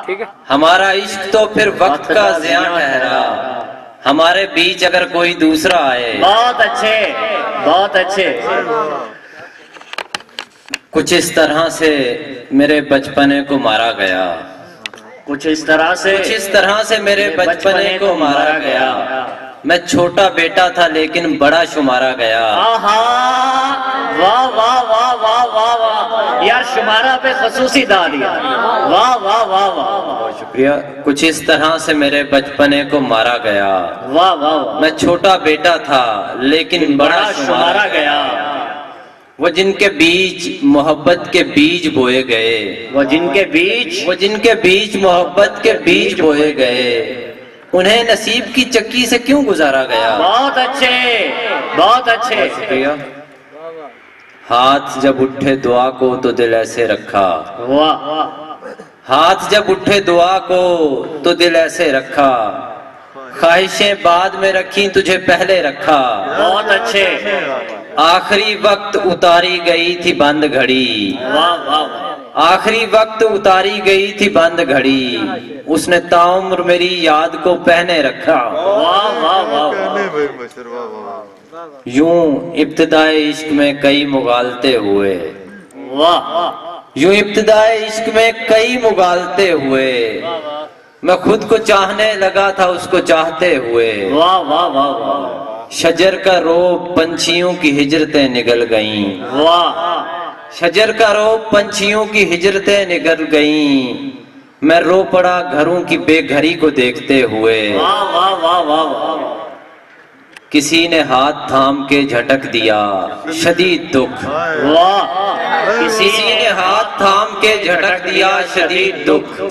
ٹھیک ہے. ہمارا عشق تو پھر وقت کا ضیاع ٹھہرا، ہمارے بیچ اگر کوئی دوسرا آئے. بہت اچھے بہت اچھے. کچھ اس طرح سے میرے بچپنے کو مارا گیا، کچھ اس طرح سے میرے بچپنے کو مارا گیا. میں چھوٹا بیٹا تھا لیکن بڑا شمارا گیا. واہ واہ واہ واہ واہ واہ یار، شمارہ پہ خصوصی داد دیا. واہ واہ واہ واہ. بہت شکریہ. کچھ اس طرح سے میرے بچپنے کو مارا گیا. واہ واہ. میں چھوٹا بیٹا تھا لیکن بڑا شمارا گیا. وہ جن کے بیچ محبت کے بیج بوئے گئے، وہ جن کے بیچ محبت کے بیج بوئے گئے، انہیں نصیب کی چکی سے کیوں گزارا گیا. بہت اچھے بہت اچھے. شکریہ. ہاتھ جب اٹھے دعا کو تو دل ایسے رکھا. واہ. ہاتھ جب اٹھے دعا کو تو دل ایسے رکھا، خواہشیں بعد میں رکھی تجھے پہلے رکھا. بہت اچھے. آخری وقت اتاری گئی تھی بند گھڑی. واہ واہ. آخری وقت اتاری گئی تھی بند گھڑی، اس نے تاعمر میری یاد کو پہنے رکھا. واہ واہ واہ. یوں ابتدائے عشق میں کئی مغالطے ہوئے. واہ. یوں ابتدائے عشق میں کئی مغالطے ہوئے، میں خود کو چاہنے لگا تھا اس کو چاہتے ہوئے. واہ واہ واہ واہ. شجر کا روب پنچھیوں کی ہجرتیں نگل گئیں. واہ. شجر کا روب پنچھیوں کی ہجرتیں نگل گئیں، میں رو پڑا گھروں کی بے گھری کو دیکھتے ہوئے. واہ واہ واہ واہ. کسی نے ہاتھ تھام کے جھٹک دیا شدید دکھ. واہ. کسی نے ہاتھ تھام کے جھٹک دیا شدید دکھ،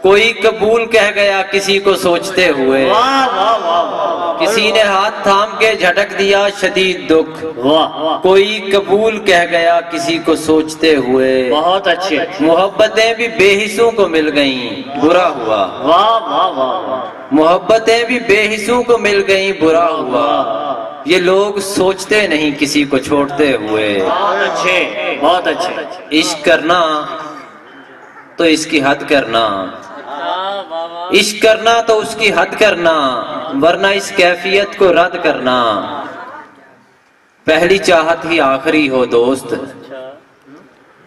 کوئی قبول کہہ گیا کسی کو سوچتے ہوئے. واہ واہ واہ. کسی نے ہاتھ تھام کے جھٹک دیا شدید دکھ، واہ. کوئی قبول کہہ گیا کسی کو سوچتے ہوئے. بہت اچھے. محبتیں بھی بے حسوں کو مل گئیں برا ہوا. واہ واہ واہ. محبتیں بھی بے حسوں کو مل گئیں برا ہوا، یہ لوگ سوچتے نہیں کسی کو چھوڑتے ہوئے. بہت اچھے بہت اچھے. عشق کرنا تو اس کی حد کرنا، عشق کرنا تو اس کی حد کرنا، ورنہ اس کیفیت کو رد کرنا. پہلی چاہت ہی آخری ہو دوست،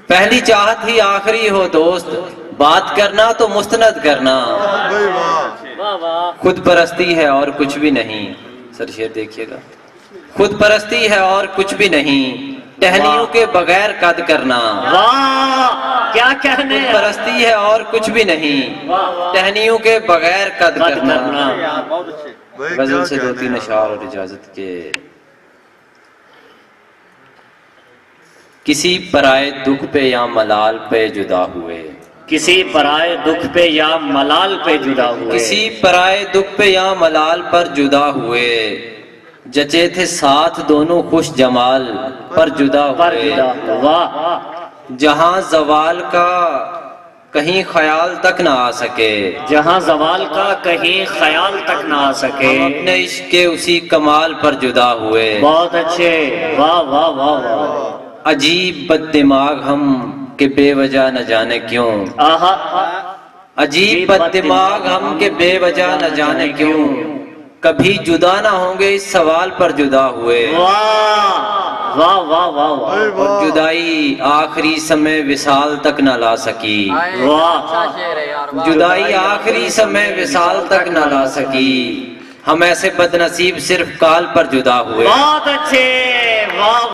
پہلی چاہت ہی آخری ہو دوست، بات کرنا تو مستند کرنا. خود پرستی ہے اور کچھ بھی نہیں. سر شعر دیکھیے گا. خود پرستی ہے اور کچھ بھی نہیں، ٹہنیوں کے بغیر قد کرنا. واہ کیا کہنے. خود پرستی ہے اور کچھ بھی نہیں، ٹہنیوں کے بغیر قد کرنا. غزل سے دو تین اشعار اور اجازت کے. کسی پرائے دکھ پہ یا ملال پہ جدا ہوئے، کسی پرائے دکھ پہ یا ملال پہ جدا ہوئے، کسی پرائے دکھ پہ یا ملال پر جدا ہوئے، جچے تھے ساتھ دونوں خوش جمال پر جدا ہوئے. واہ. جہاں زوال کا کہیں خیال تک نہ آ سکے، جہاں زوال کا کہیں خیال تک نہ آ سکے، ہم اپنے عشق کے اسی کمال پر جدا ہوئے. بہت اچھے. واہ واہ واہ واہ. عجیب بد دماغ ہم کہ بے وجہ نہ جانے کیوں، عجیب بد دماغ ہم کہ بے وجہ نہ جانے کیوں، کبھی جدا نہ ہوں گے اس سوال پر جدا ہوئے. واہ واہ واہ واہ. اور جدائی آخری سمے وصال تک نہ لا سکی. واہ. جدائی آخری سمے وصال تک نہ لا سکی، ہم ایسے بد نصیب صرف کال پر جدا ہوئے. بہت اچھے. واہ.